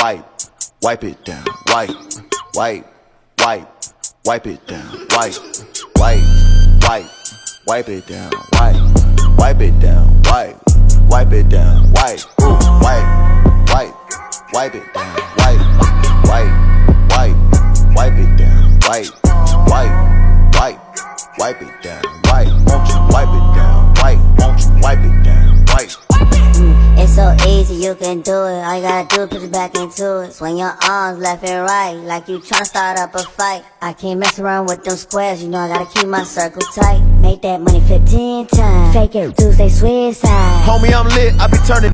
wipe it down, wipe it down, wipe it down, wipe it down, wipe it down, wipe it down, wipe it down, wipe it down, wipe it down, won't you wipe it down, won't you wipe it down, It's so easy, you can do it. All you gotta do is put your back into it. Swing your arms left and right, like you tryna start up a fight. I can't mess around with them squares, you know I gotta keep my circle tight. Make that money 15 times. Fake it, Tuesday, Swiss side. Homie, I'm lit, I be turning